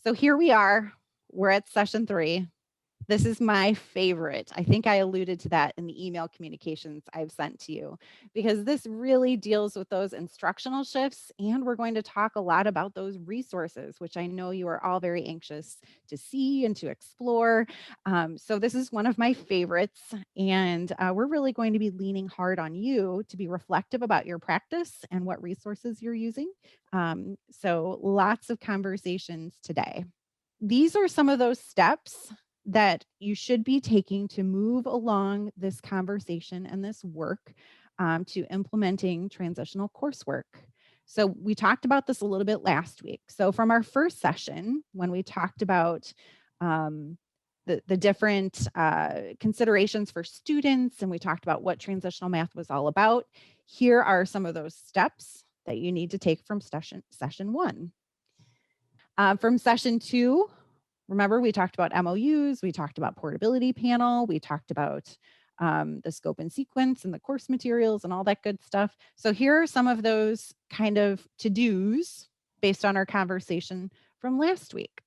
So here we are. We're at session 3. This is my favorite. I think I alluded to that in the email communications I've sent to you, because this really deals with those instructional shifts. And we're going to talk a lot about those resources, which I know you are all very anxious to see and to explore. So this is one of my favorites. And we're really going to be leaning hard on you to be reflective about your practice and what resources you're using. So lots of conversations today. These are some of those steps that you should be taking to move along this conversation and this work to implementing transitional coursework. So we talked about this a little bit last week. So from our first session, when we talked about the different considerations for students, and we talked about what transitional math was all about, here are some of those steps that you need to take from session 1. From session 2, remember we talked about MOUs, we talked about portability panel, we talked about the scope and sequence and the course materials and all that good stuff. So here are some of those kind of to-dos based on our conversation from last week.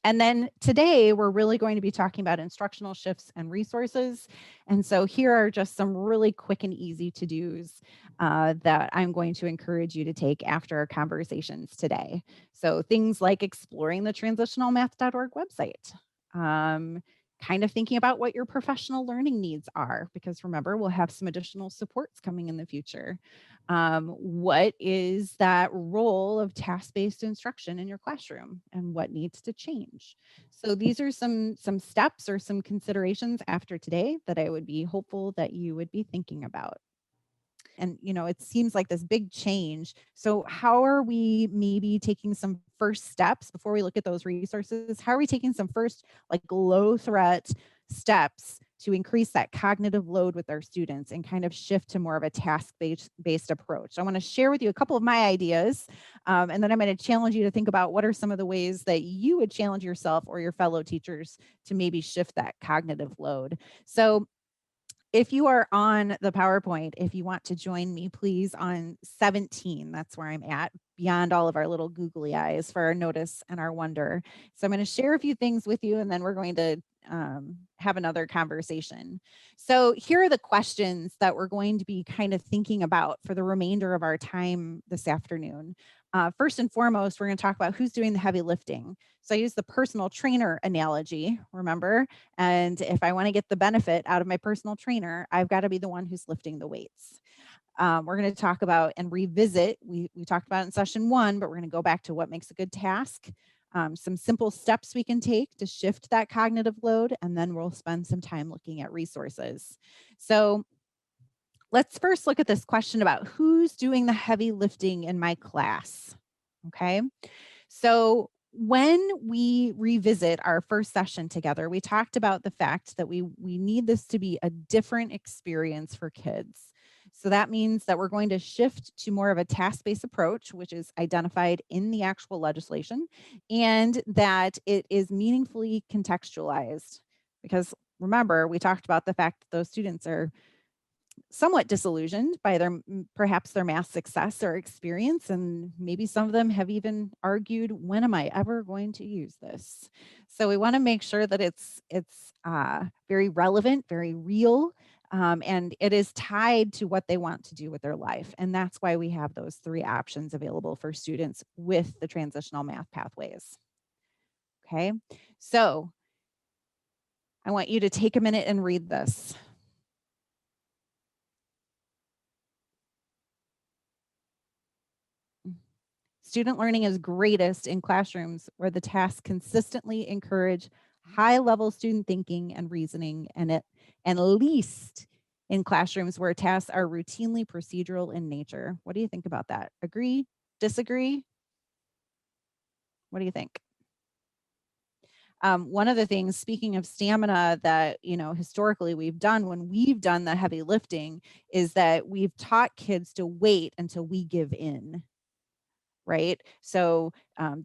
And then today, we're really going to be talking about instructional shifts and resources. And so here are just some really quick and easy to-dos that I'm going to encourage you to take after our conversations today. So things like exploring the transitionalmath.org website, kind of thinking about what your professional learning needs are, because remember, we'll have some additional supports coming in the future. What is that role of task-based instruction in your classroom and what needs to change? So these are some steps or some considerations after today that I would be hopeful that you would be thinking about. And, it seems like this big change. So how are we maybe taking some first steps before we look at those resources? How are we taking some first like low threat steps to increase that cognitive load with our students and kind of shift to more of a task-based approach? I want to share with you a couple of my ideas, and then I'm going to challenge you to think about what are some of the ways that you would challenge yourself or your fellow teachers to maybe shift that cognitive load. So if you are on the PowerPoint, if you want to join me, please, on 17, that's where I'm at, beyond all of our little googly eyes for our notice and our wonder. So I'm going to share a few things with you, and then we're going to have another conversation. So here are the questions that we're going to be kind of thinking about for the remainder of our time this afternoon. First and foremost, we're going to talk about who's doing the heavy lifting. So I use the personal trainer analogy, remember? And if I want to get the benefit out of my personal trainer, I've got to be the one who's lifting the weights. We're going to talk about and revisit, we talked about it in session 1, but we're going to go back to what makes a good task, some simple steps we can take to shift that cognitive load, and then we'll spend some time looking at resources. So let's first look at this question about who's doing the heavy lifting in my class. Okay. So when we revisit our first session together, we talked about the fact that we need this to be a different experience for kids. So that means that we're going to shift to more of a task-based approach, which is identified in the actual legislation, and that it is meaningfully contextualized. Because remember, we talked about the fact that those students are somewhat disillusioned by perhaps their math success or experience, and maybe some of them have even argued, when am I ever going to use this? So we want to make sure that it's very relevant, very real, and it is tied to what they want to do with their life. And that's why we have those 3 options available for students with the transitional math pathways. Okay, so I want you to take a minute and read this. Student learning is greatest in classrooms where the tasks consistently encourage high-level student thinking and reasoning, and least in classrooms where tasks are routinely procedural in nature. What do you think about that? Agree? Disagree? What do you think? One of the things, speaking of stamina, that historically we've done when we've done the heavy lifting is that we've taught kids to wait until we give in. Right? So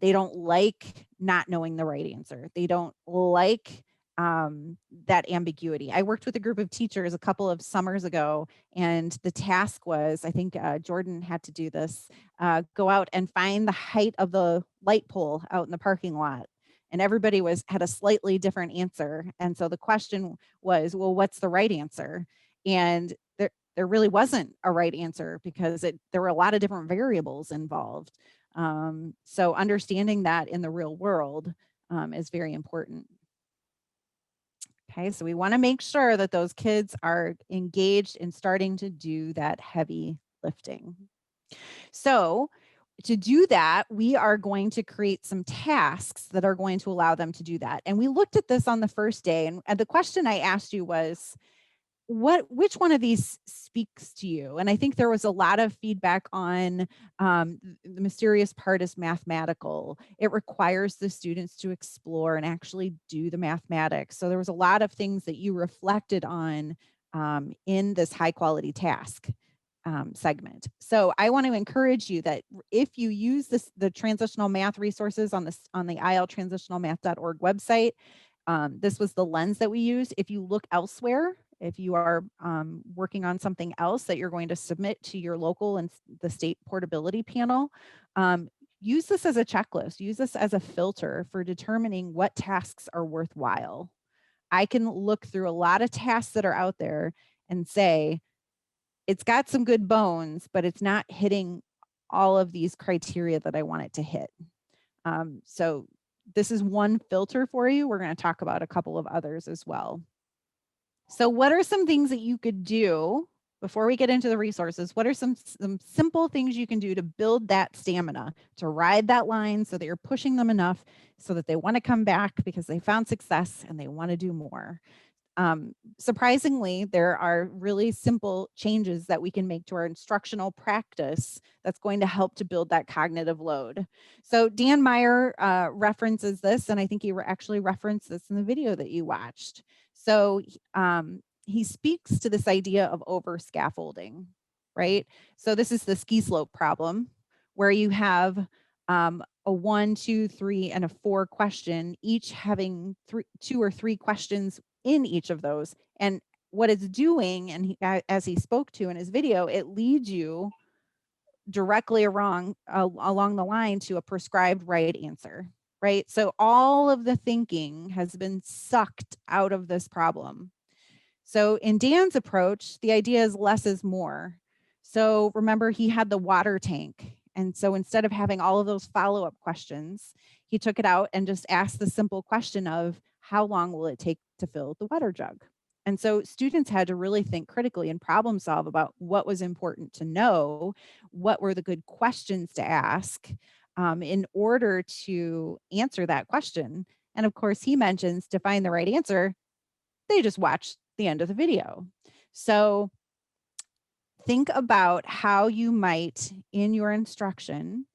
they don't like not knowing the right answer. They don't like that ambiguity. I worked with a group of teachers a couple of summers ago, and the task was, I think Jordan had to do this, go out and find the height of the light pole out in the parking lot. And everybody had a slightly different answer. And so the question was, well, what's the right answer? And there really wasn't a right answer because there were a lot of different variables involved. So understanding that in the real world is very important. Okay, so we want to make sure that those kids are engaged in starting to do that heavy lifting. So to do that, we are going to create some tasks that are going to allow them to do that. And we looked at this on the first day, and the question I asked you was, which one of these speaks to you? And I think there was a lot of feedback on the mysterious part is mathematical. It requires the students to explore and actually do the mathematics. So there was a lot of things that you reflected on in this high quality task segment. So I want to encourage you that if you use the transitional math resources on the iltransitionalmath.org website, this was the lens that we used. If you look elsewhere, if you are working on something else that you're going to submit to your local and the state portability panel, use this as a checklist. Use this as a filter for determining what tasks are worthwhile. I can look through a lot of tasks that are out there and say, it's got some good bones, but it's not hitting all of these criteria that I want it to hit. So this is one filter for you. We're going to talk about a couple of others as well. So what are some things that you could do before we get into the resources? What are some simple things you can do to build that stamina, to ride that line so that you're pushing them enough so that they want to come back because they found success and they want to do more? Surprisingly, there are really simple changes that we can make to our instructional practice that's going to help to build that cognitive load. So Dan Meyer references this, and I think he actually referenced this in the video that you watched. So he speaks to this idea of over scaffolding, right? So this is the ski slope problem where you have a 1, 2, 3, and a 4 question, each having 2 or 3 questions in each of those. And what it's doing, and as he spoke to in his video, it leads you directly along the line to a prescribed right answer, right? So all of the thinking has been sucked out of this problem. So in Dan's approach, the idea is less is more. So remember, he had the water tank. And so instead of having all of those follow-up questions, he took it out and just asked the simple question of how long will it take to fill the water jug? And so students had to really think critically and problem solve about what was important to know, what were the good questions to ask in order to answer that question. And of course, he mentions to find the right answer, they just watch the end of the video. So think about how you might, in your instruction,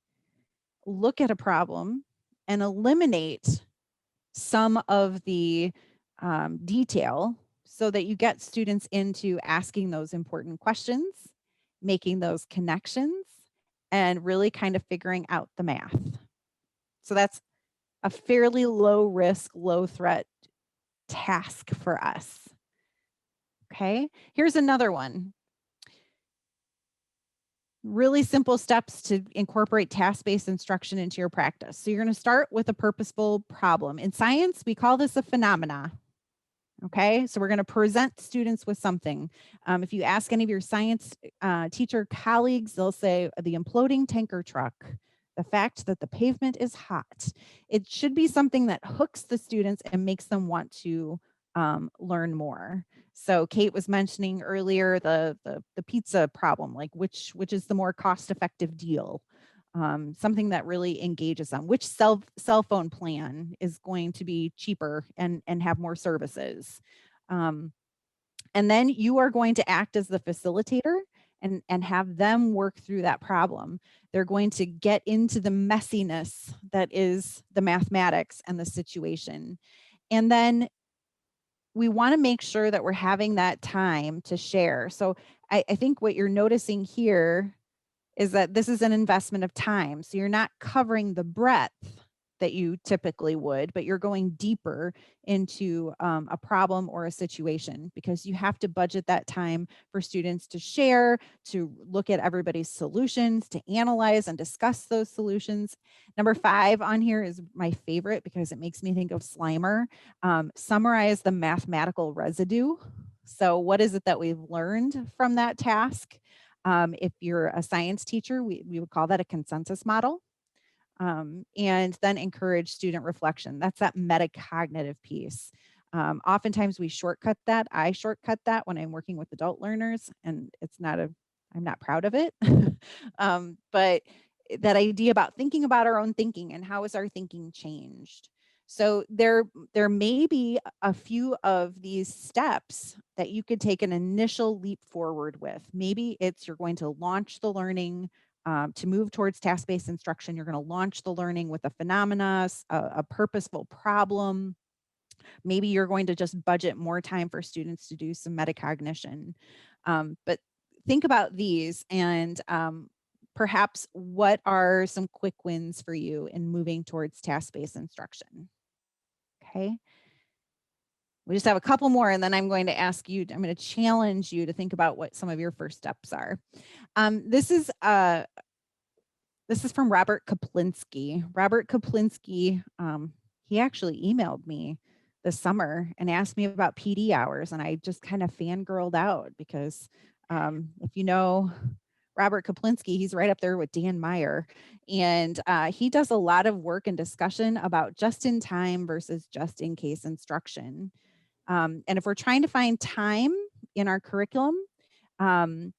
look at a problem and eliminate some of the detail so that you get students into asking those important questions, making those connections, and really kind of figuring out the math. So that's a fairly low risk, low threat task for us. Okay, here's another one. Really simple steps to incorporate task-based instruction into your practice. So you're going to start with a purposeful problem. In science, we call this a phenomena. Okay, so we're going to present students with something. If you ask any of your science teacher colleagues, they'll say the imploding tanker truck, the fact that the pavement is hot. It should be something that hooks the students and makes them want to learn more. So Kate was mentioning earlier the pizza problem, like which is the more cost-effective deal. Something that really engages them. Which cell phone plan is going to be cheaper and have more services? And then you are going to act as the facilitator and have them work through that problem. They're going to get into the messiness that is the mathematics and the situation. And then we want to make sure that we're having that time to share. So I think what you're noticing here is that this is an investment of time. So you're not covering the breadth that you typically would, but you're going deeper into a problem or a situation because you have to budget that time for students to share, to look at everybody's solutions, to analyze and discuss those solutions. Number 5 on here is my favorite because it makes me think of Slimer. Summarize the mathematical residue. So, what is it that we've learned from that task? If you're a science teacher, we would call that a consensus model. And then encourage student reflection. That's that metacognitive piece. Oftentimes we shortcut that. I shortcut that when I'm working with adult learners, and I'm not proud of it. But that idea about thinking about our own thinking and how has our thinking changed. So there may be a few of these steps that you could take an initial leap forward with. Maybe it's you're going to launch the learning to move towards task-based instruction. You're going to launch the learning with a phenomena, a purposeful problem. Maybe you're going to just budget more time for students to do some metacognition. But think about these and perhaps what are some quick wins for you in moving towards task-based instruction? Okay. We just have a couple more, and then I'm going to I'm going to challenge you to think about what some of your first steps are. This is from Robert Kaplinski. Robert Kaplinski, he actually emailed me this summer and asked me about PD hours, and I just kind of fangirled out because if you know Robert Kaplinski, he's right up there with Dan Meyer, and he does a lot of work and discussion about just-in-time versus just-in-case instruction. And if we're trying to find time in our curriculum, um,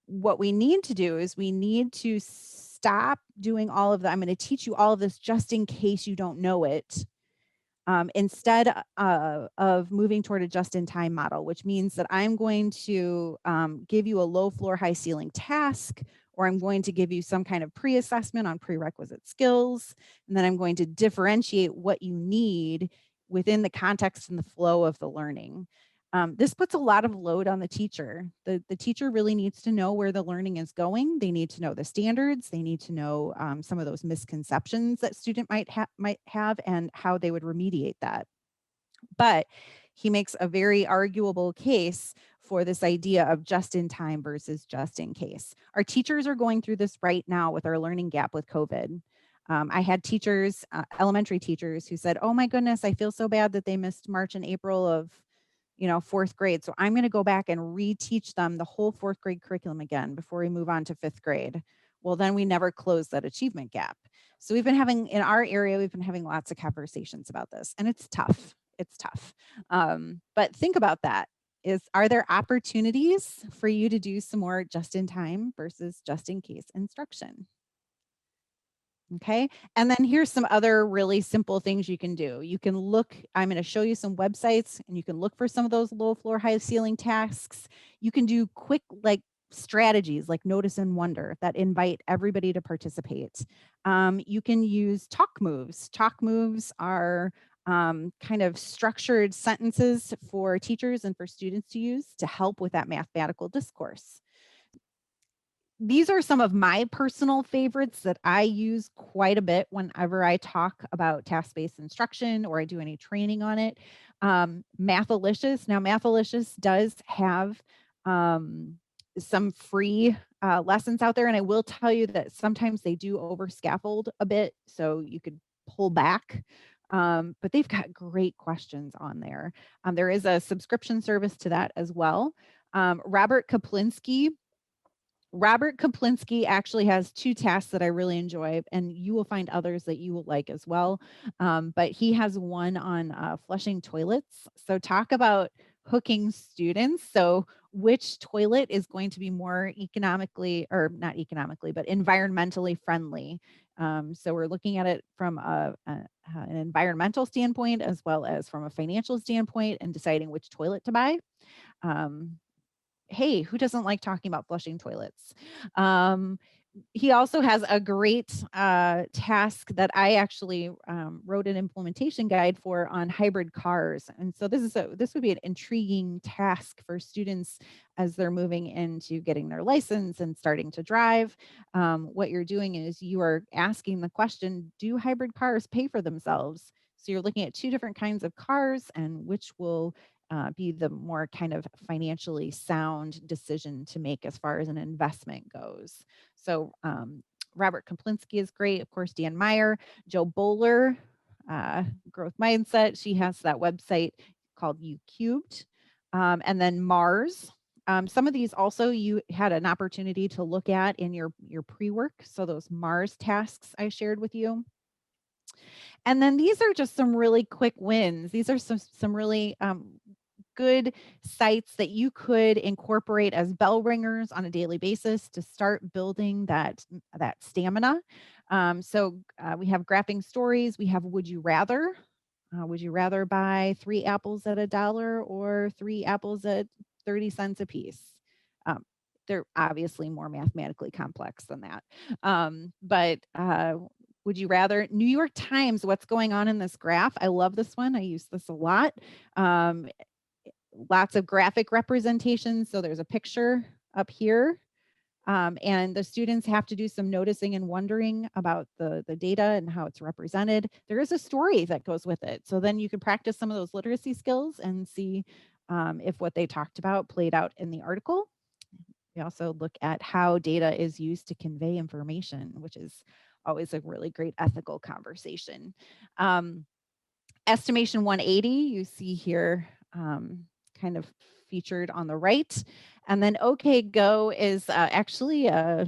what we need to do is we need to stop doing all of that. I'm going to teach you all of this just in case you don't know it. Instead of moving toward a just-in-time model, which means that I'm going to give you a low floor, high ceiling task, or I'm going to give you some kind of pre-assessment on prerequisite skills, and then I'm going to differentiate what you need within the context and the flow of the learning. This puts a lot of load on the teacher. The teacher really needs to know where the learning is going. They need to know the standards. They need to know some of those misconceptions that student might have and how they would remediate that. But he makes a very arguable case for this idea of just in time versus just in case. Our teachers are going through this right now with our learning gap with COVID. I had teachers, elementary teachers, who said, "Oh my goodness, I feel so bad that they missed March and April of 4th grade. So I'm going to go back and reteach them the whole 4th grade curriculum again before we move on to 5th grade." Well, then we never closed that achievement gap. So we've been having, in our area, we've been having lots of conversations about this, and it's tough. It's tough. But think about that. Are there opportunities for you to do some more just in time versus just in case instruction? Okay. And then here's some other really simple things you can do. You can look, I'm going to show you some websites and you can look for some of those low floor, high ceiling tasks. You can do quick, strategies like notice and wonder that invite everybody to participate. You can use talk moves. Talk moves are kind of structured sentences for teachers and for students to use to help with that mathematical discourse. These are some of my personal favorites that I use quite a bit whenever I talk about task-based instruction or I do any training on it. Mathalicious. Now, Mathalicious does have some free lessons out there, and I will tell you that sometimes they do over scaffold a bit, so you could pull back. But they've got great questions on there. There is a subscription service to that as well. Robert Kaplinski actually has 2 tasks that I really enjoy, and you will find others that you will like as well. But he has one on flushing toilets. So talk about hooking students. So which toilet is going to be more economically, or not economically, but environmentally friendly? So we're looking at it from an environmental standpoint as well as from a financial standpoint and deciding which toilet to buy. Hey, who doesn't like talking about flushing toilets? he also has a great task that I actually wrote an implementation guide for on hybrid cars. And so this would be an intriguing task for students as they're moving into getting their license and starting to drive. What you're doing is you are asking the question, do hybrid cars pay for themselves? So you're looking at two different kinds of cars and which will be the more kind of financially sound decision to make as far as an investment goes. So Robert Kaplinski is great. Of course, Dan Meyer, Joe Bowler, Growth Mindset. She has that website called U Cubed. And then Mars. Some of these also you had an opportunity to look at in your pre-work. So those Mars tasks I shared with you. And then these are just some really quick wins. These are some really good sites that you could incorporate as bell ringers on a daily basis to start building that stamina. We have graphing stories. We have would you rather. Would you rather buy 3 apples at $1 or 3 apples at 30 cents a piece? They're obviously more mathematically complex than that. But would you rather? New York Times, what's going on in this graph? I love this one. I use this a lot. Lots of graphic representations. So there's a picture up here. And the students have to do some noticing and wondering about the data and how it's represented. There is a story that goes with it. So then you can practice some of those literacy skills and see if what they talked about played out in the article. We also look at how data is used to convey information, which is always a really great ethical conversation. Estimation 180, you see here kind of featured on the right. And then OK Go is actually a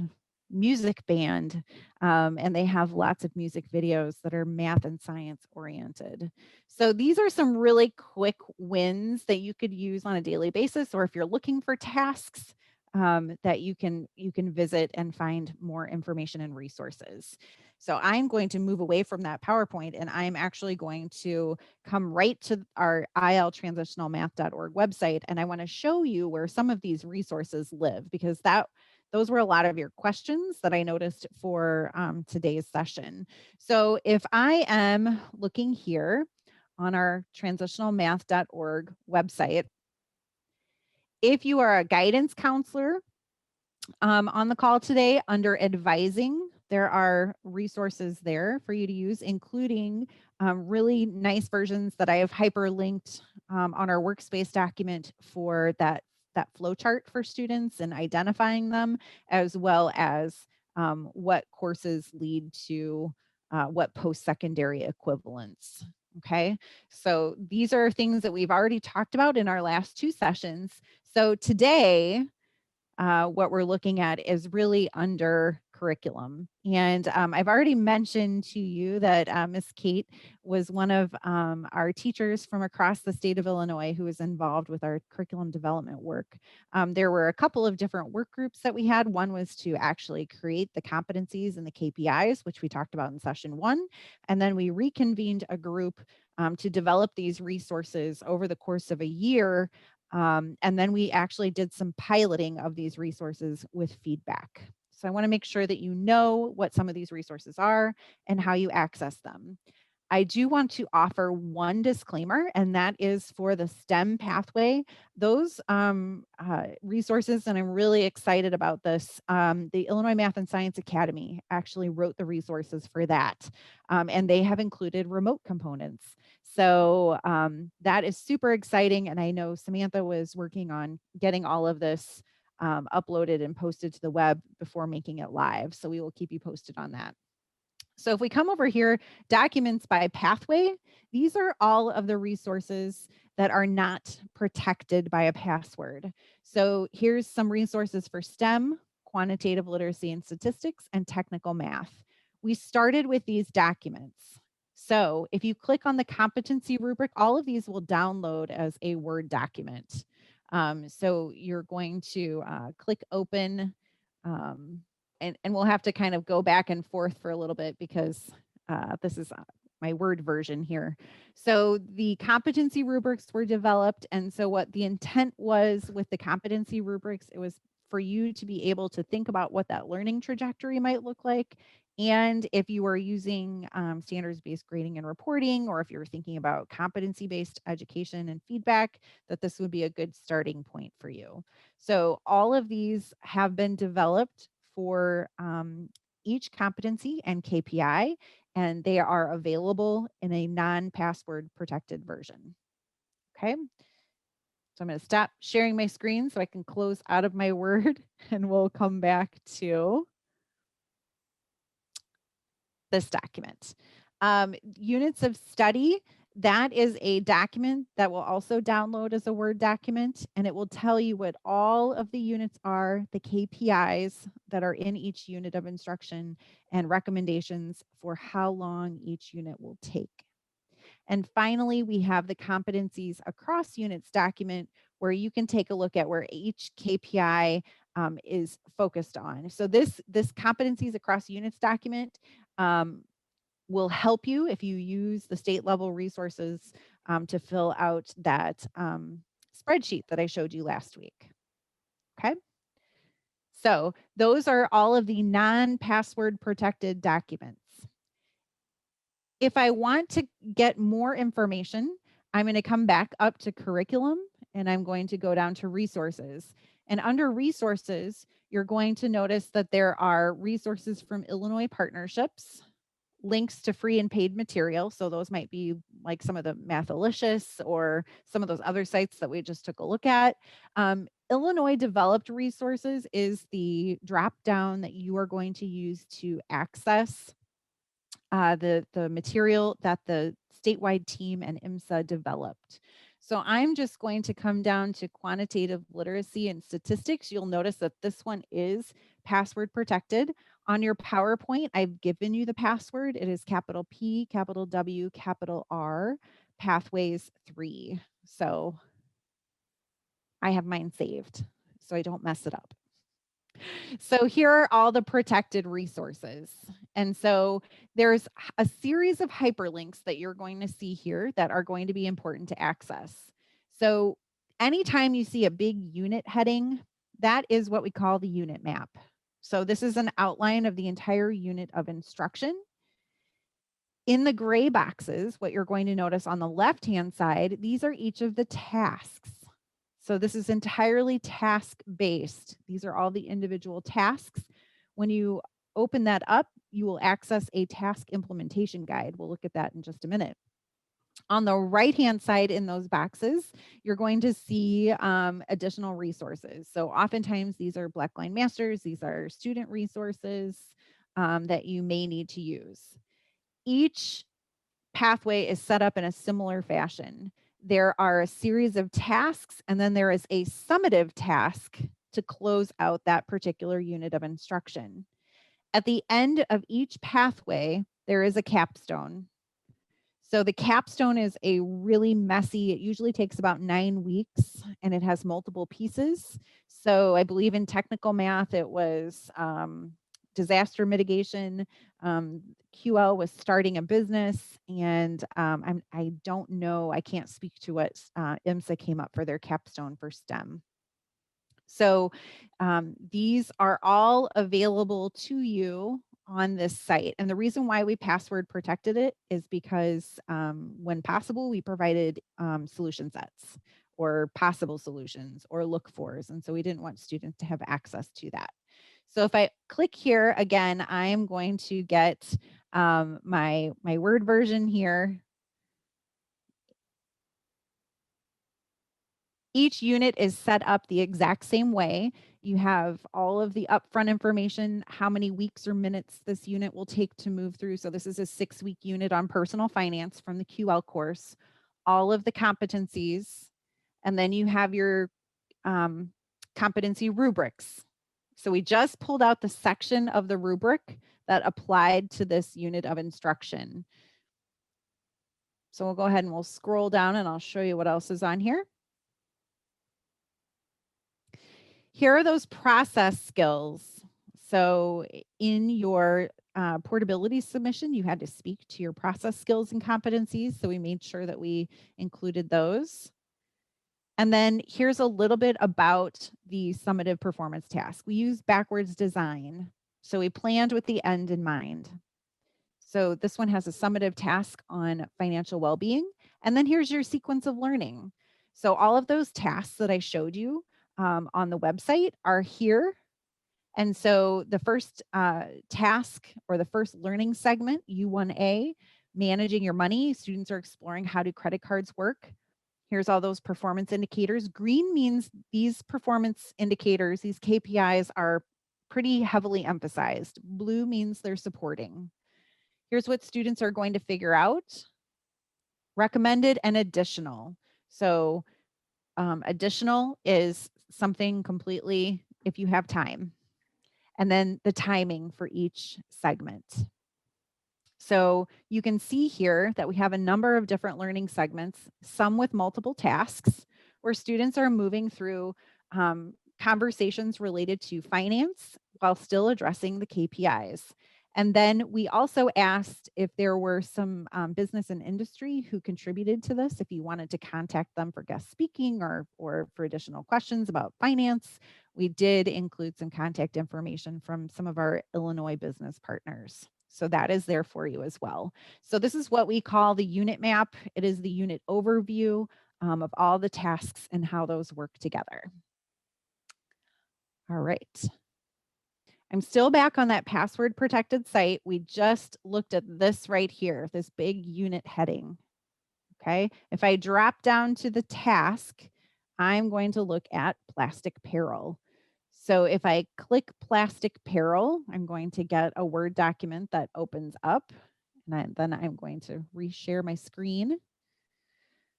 music band, and they have lots of music videos that are math and science oriented. So these are some really quick wins that you could use on a daily basis, or if you're looking for tasks that you can visit and find more information and resources. So I'm going to move away from that PowerPoint, and I'm actually going to come right to our iltransitionalmath.org website, and I want to show you where some of these resources live, because those were a lot of your questions that I noticed for today's session. So if I am looking here on our transitionalmath.org website, if you are a guidance counselor on the call today, under advising, there are resources there for you to use, including really nice versions that I have hyperlinked on our workspace document for that flow chart for students and identifying them, as well as what courses lead to what post-secondary equivalents. Okay, so these are things that we've already talked about in our last 2 sessions. So today, what we're looking at is really under curriculum. And I've already mentioned to you that Miss Kate was one of our teachers from across the state of Illinois who was involved with our curriculum development work. There were a couple of different work groups that we had. One was to actually create the competencies and the KPIs, which we talked about in session 1. And then we reconvened a group to develop these resources over the course of a year. And then we actually did some piloting of these resources with feedback. So I want to make sure that you know what some of these resources are and how you access them. I do want to offer one disclaimer, and that is for the STEM pathway. Those resources, and I'm really excited about this, the Illinois Math and Science Academy actually wrote the resources for that, and they have included remote components. So that is super exciting, and I know Samantha was working on getting all of this uploaded and posted to the web before making it live, so we will keep you posted on that. So if we come over here, documents by pathway, these are all of the resources that are not protected by a password. So here's some resources for STEM, quantitative literacy and statistics, and technical math. We started with these documents. So if you click on the competency rubric, all of these will download as a Word document. So you're going to click open, and we'll have to kind of go back and forth for a little bit because this is my Word version here. So the competency rubrics were developed. And so what the intent was with the competency rubrics, it was for you to be able to think about what that learning trajectory might look like. And if you are using standards-based grading and reporting, or if you're thinking about competency-based education and feedback, that this would be a good starting point for you. So all of these have been developed for each competency and KPI, and they are available in a non-password protected version. Okay. So I'm going to stop sharing my screen so I can close out of my Word, and we'll come back to this document. Units of study, that is a document that will also download as a Word document, and it will tell you what all of the units are, the KPIs that are in each unit of instruction, and recommendations for how long each unit will take. And finally, we have the competencies across units document, where you can take a look at where each KPI is focused on. So this competencies across units document will help you if you use the state level resources to fill out that spreadsheet that I showed you last week. Okay. So those are all of the non-password protected documents. If I want to get more information, I'm going to come back up to curriculum, and I'm going to go down to resources. And under resources, you're going to notice that there are resources from Illinois partnerships, links to free and paid material. So those might be like some of the Mathalicious or some of those other sites that we just took a look at. Illinois developed resources is the drop down that you are going to use to access the material that the statewide team and IMSA developed. So I'm just going to come down to quantitative literacy and statistics. You'll notice that this one is password protected. On your PowerPoint, I've given you the password. It is capital P, capital W, capital R, Pathways 3. So I have mine saved so I don't mess it up. So here are all the protected resources. And so there's a series of hyperlinks that you're going to see here that are going to be important to access. So anytime you see a big unit heading, that is what we call the unit map. So this is an outline of the entire unit of instruction. In the gray boxes, what you're going to notice on the left-hand side, these are each of the tasks. So this is entirely task-based. These are all the individual tasks. When you open that up, you will access a task implementation guide. We'll look at that in just a minute. On the right-hand side in those boxes, you're going to see additional resources. So oftentimes these are Blackline Masters, these are student resources that you may need to use. Each pathway is set up in a similar fashion. There are a series of tasks, and then there is a summative task to close out that particular unit of instruction. At the end of each pathway, there is a capstone. So the capstone is a really messy, it usually takes about 9 weeks, and it has multiple pieces. So I believe in technical math, it was disaster mitigation. QL was starting a business, and I don't know, I can't speak to what IMSA came up for their capstone for STEM. So these are all available to you on this site. And the reason why we password protected it is because when possible, we provided solution sets or possible solutions or look fors. And so we didn't want students to have access to that. So if I click here again, I am going to get my Word version here. Each unit is set up the exact same way. You have all of the upfront information, how many weeks or minutes this unit will take to move through. So this is a 6-week unit on personal finance from the QL course, all of the competencies, and then you have your competency rubrics. So we just pulled out the section of the rubric that applied to this unit of instruction. So we'll go ahead and we'll scroll down and I'll show you what else is on here. Here are those process skills. So in your portability submission, you had to speak to your process skills and competencies. So we made sure that we included those. And then here's a little bit about the summative performance task. We use backwards design. So we planned with the end in mind. So this one has a summative task on financial well-being. And then here's your sequence of learning. So all of those tasks that I showed you on the website are here. And so the first task or the first learning segment, U1A, managing your money. Students are exploring how do credit cards work. Here's all those performance indicators. Green means these performance indicators, these KPIs are pretty heavily emphasized. Blue means they're supporting. Here's what students are going to figure out. Recommended and additional. So additional is something completely if you have time. And then the timing for each segment. So you can see here that we have a number of different learning segments, some with multiple tasks, where students are moving through conversations related to finance while still addressing the KPIs. And then we also asked if there were some business and industry who contributed to this, if you wanted to contact them for guest speaking or for additional questions about finance. We did include some contact information from some of our Illinois business partners. So that is there for you as well. So this is what we call the unit map. It is the unit overview of all the tasks and how those work together. All right. I'm still back on that password protected site. We just looked at this right here, this big unit heading. Okay. If I drop down to the task, I'm going to look at plastic peril. So if I click plastic peril, I'm going to get a Word document that opens up. And then I'm going to reshare my screen.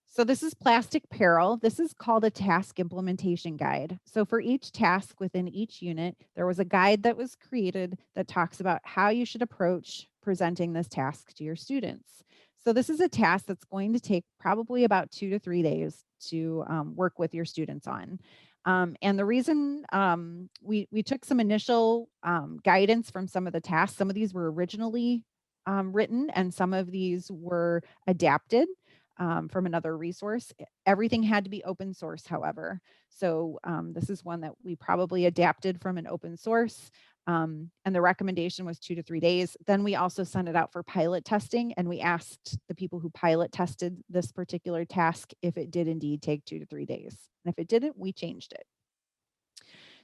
So this is plastic peril. This is called a task implementation guide. So for each task within each unit, there was a guide that was created that talks about how you should approach presenting this task to your students. So this is a task that's going to take probably about 2 to 3 days to work with your students on. And the reason we took some initial guidance from some of the tasks, some of these were originally written and some of these were adapted from another resource. Everything had to be open source, however. So this is one that we probably adapted from an open source. And the recommendation was 2 to 3 days. Then we also sent it out for pilot testing, and we asked the people who pilot tested this particular task if it did indeed take 2 to 3 days. And if it didn't, we changed it.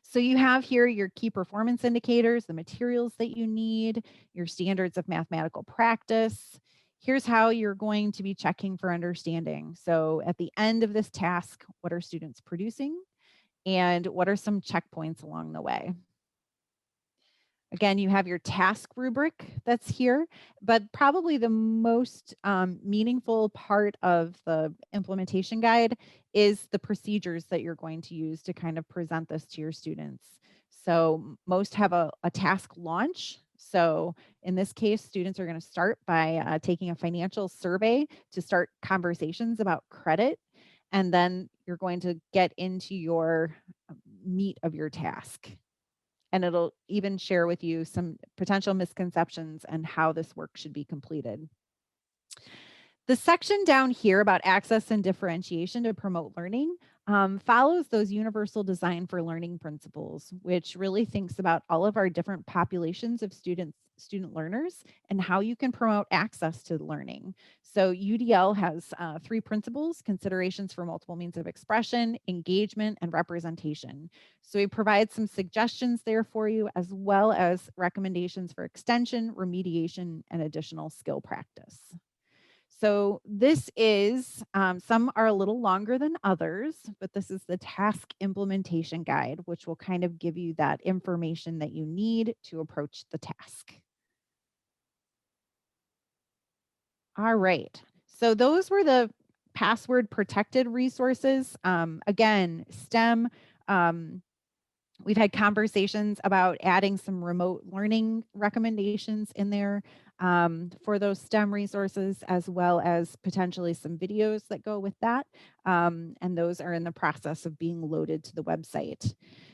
So you have here your key performance indicators, the materials that you need, your standards of mathematical practice. Here's how you're going to be checking for understanding. So at the end of this task, what are students producing? And what are some checkpoints along the way? Again, you have your task rubric that's here, but probably the most meaningful part of the implementation guide is the procedures that you're going to use to kind of present this to your students. So most have a task launch. So in this case, students are going to start by taking a financial survey to start conversations about credit. And then you're going to get into your meat of your task. And it'll even share with you some potential misconceptions and how this work should be completed. The section down here about access and differentiation to promote learning follows those universal design for learning principles, which really thinks about all of our different populations of student learners and how you can promote access to learning. So UDL has 3 principles: considerations for multiple means of expression, engagement, and representation. So we provide some suggestions there for you, as well as recommendations for extension, remediation, and additional skill practice. So this is, some are a little longer than others, but this is the task implementation guide, which will kind of give you that information that you need to approach the task. All right. So those were the password protected resources. Again, STEM, we've had conversations about adding some remote learning recommendations in there for those STEM resources, as well as potentially some videos that go with that. And those are in the process of being loaded to the website.